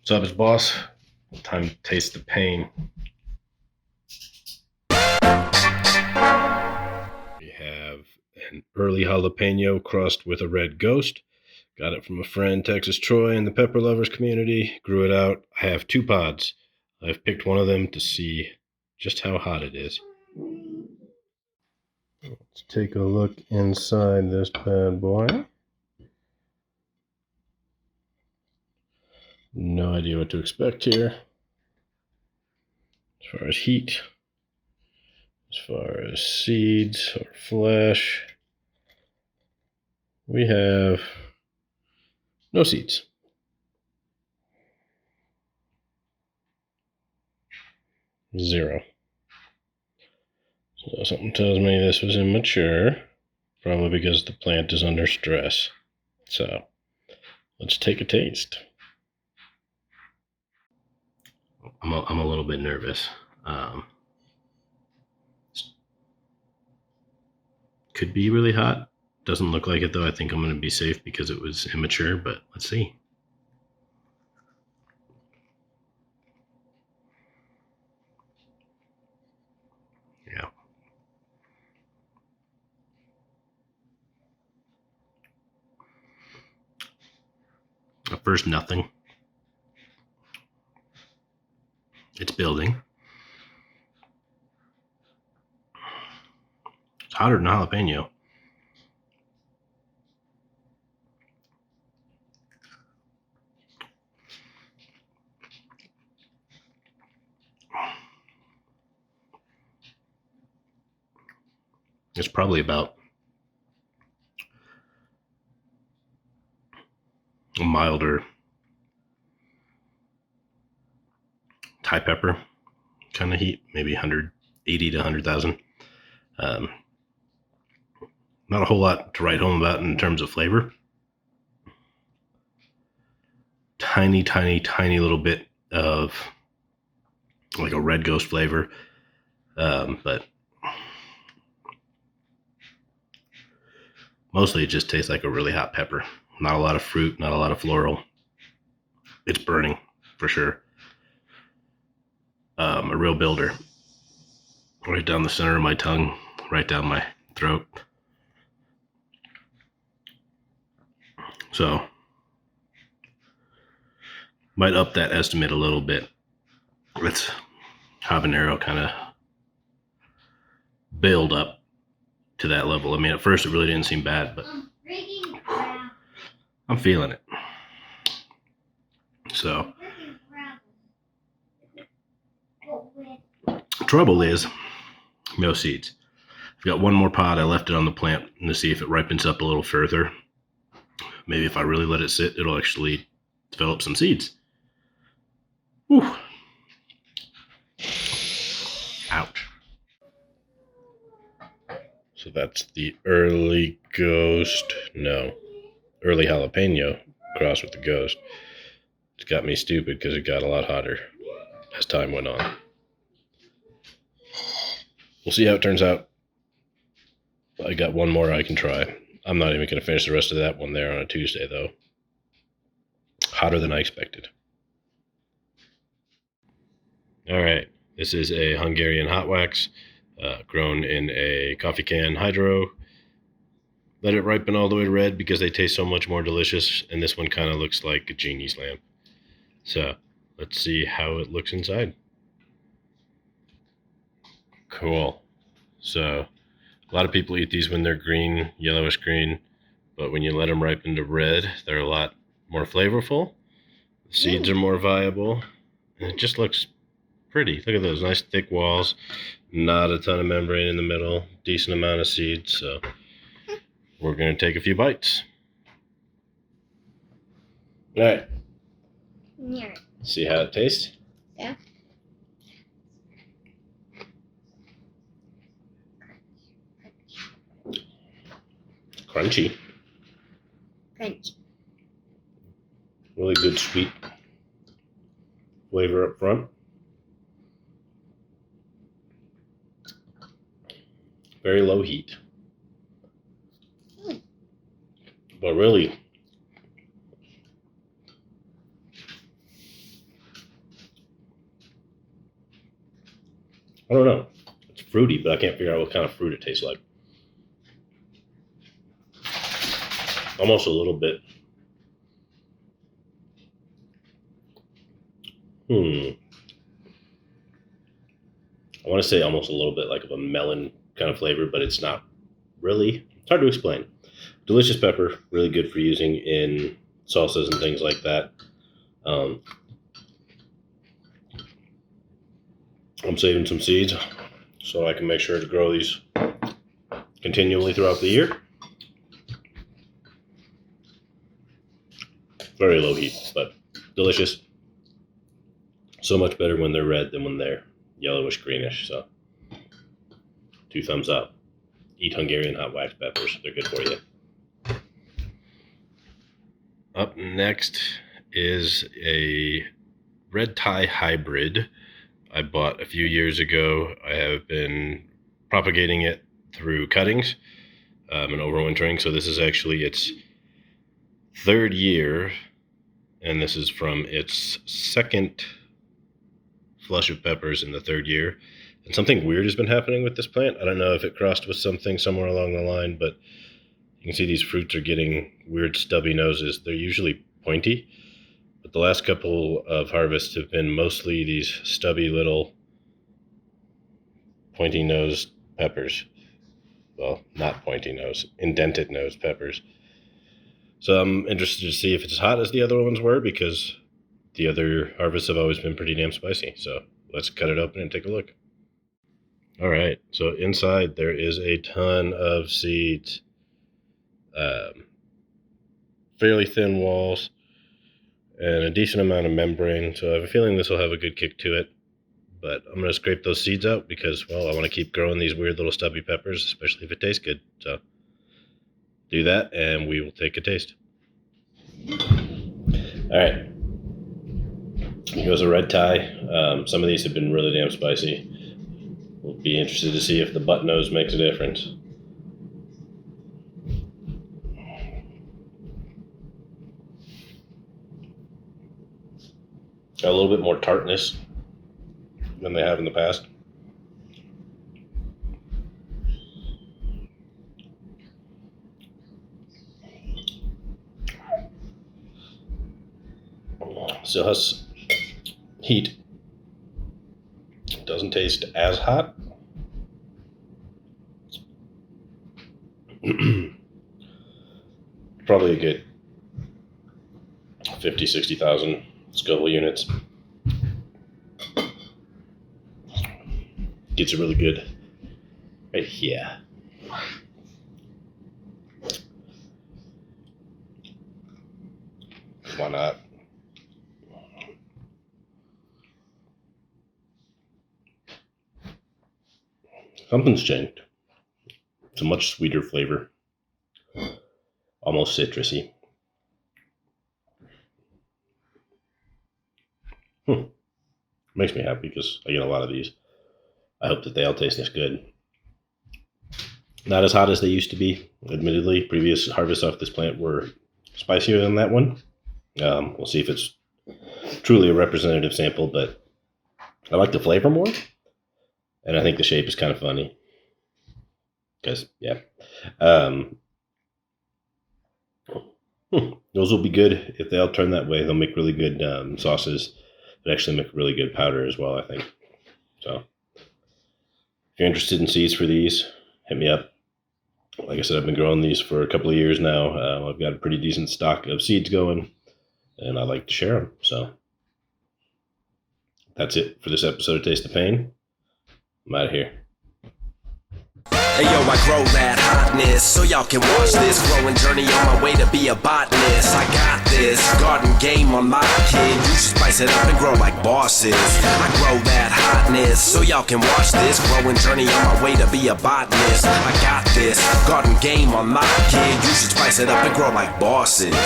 What's up, it's boss? Time to taste the pain. We have an early jalapeno crossed with a red ghost. Got it from a friend, Texas Troy, in the pepper lovers community. Grew it out. I have 2 pods. I've picked one of them to see just how hot it is. Let's take a look inside this bad boy. No idea what to expect here. As far as heat, as far as seeds or flesh, we have no seeds. Zero. So something tells me this was immature, probably because the plant is under stress. So let's take a taste. I'm a little bit nervous. Could be really hot. Doesn't look like it though. I think I'm going to be safe because it was immature, but let's see. Yeah. At first, nothing. It's building. It's hotter than jalapeno. It's probably about a milder Thai pepper kind of heat, maybe 180 to 100,000. Not a whole lot to write home about in terms of flavor. Tiny, tiny, tiny little bit of like a red ghost flavor, but mostly it just tastes like a really hot pepper. Not a lot of fruit, not a lot of floral. It's burning for sure. A real builder. Right down the center of my tongue, right down my throat. So might up that estimate a little bit. It's habanero kind of build up to that level. I mean, at first it really didn't seem bad, but I'm feeling it. So trouble is no seeds. I've got one more pod. I left it on the plant to see if it ripens up a little further. Maybe if I really let it sit, it'll actually develop some seeds. Whew. Ouch. So that's the early ghost. No, early jalapeno crossed with the ghost. It's got me stupid because it got a lot hotter as time went on. We'll see how it turns out. I got one more I can try. I'm not even going to finish the rest of that one there on a Tuesday, though. Hotter than I expected. All right. This is a Hungarian Hot Wax, grown in a coffee can hydro. Let it ripen all the way to red because they taste so much more delicious, and this one kind of looks like a genie's lamp. So let's see how it looks inside. Cool. So a lot of people eat these when they're green, yellowish green, but when you let them ripen to red, they're a lot more flavorful. The seeds are more viable, and it just looks pretty. Look at those nice thick walls, not a ton of membrane in the middle, decent amount of seeds. So we're going to take a few bites. All right. Yeah. See how it tastes? Yeah. Crunchy. Crunch. Really good sweet flavor up front. Very low heat. But really, I don't know. It's fruity, but I can't figure out what kind of fruit it tastes like. Almost a little bit. I want to say almost a little bit like of a melon kind of flavor, but it's not really. It's hard to explain. Delicious pepper, really good for using in salsas and things like that. I'm saving some seeds so I can make sure to grow these continually throughout the year. Very low heat, but delicious. So much better when they're red than when they're yellowish greenish. So 2 thumbs up. Eat Hungarian Hot Wax peppers. They're good for you. Up next is a red tie hybrid I bought a few years ago. I have been propagating it through cuttings and overwintering. So this is actually its 3rd year, and this is from its 2nd flush of peppers in the 3rd year. And something weird has been happening with this plant. I don't know if it crossed with something somewhere along the line, but you can see these fruits are getting weird stubby noses. They're usually pointy, but the last couple of harvests have been mostly these stubby little pointy nosed peppers. Well, not pointy nose, indented nose peppers. So I'm interested to see if it's as hot as the other ones were, because the other harvests have always been pretty damn spicy. So let's cut it open and take a look. All right, so inside there is a ton of seeds. Fairly thin walls and a decent amount of membrane, so I have a feeling this will have a good kick to it. But I'm going to scrape those seeds out because, well, I want to keep growing these weird little stubby peppers, especially if it tastes good. So do that and we will take a taste. All right, here goes a red tie. Some of these have been really damn spicy. We'll be interested to see if the butt nose makes a difference. Got a little bit more tartness than they have in the past. Still has heat. Doesn't taste as hot. Probably a good 50, 60,000 Scoville units. Gets it really good right here. Why not? Something's changed. It's a much sweeter flavor. Almost citrusy. Makes me happy because I get a lot of these. I hope that they all taste this good. Not as hot as they used to be, admittedly. Previous harvests off this plant were spicier than that one. We'll see if it's truly a representative sample, but I like the flavor more. And I think the shape is kind of funny. Because, yeah. Those will be good if they all turn that way. They'll make really good sauces. They actually make really good powder as well, I think. So, if you're interested in seeds for these, hit me up. Like I said, I've been growing these for a couple of years now. I've got a pretty decent stock of seeds going, and I like to share them. So, that's it for this episode of Taste the Pain. I'm out of here. Hey yo, I grow that hotness so y'all can watch this growing journey on my way to be a botanist. I got this garden game on my kid. You should spice it up and grow like bosses. I grow that hotness so y'all can watch this growing journey on my way to be a botanist. I got this garden game on my kid. You should spice it up and grow like bosses.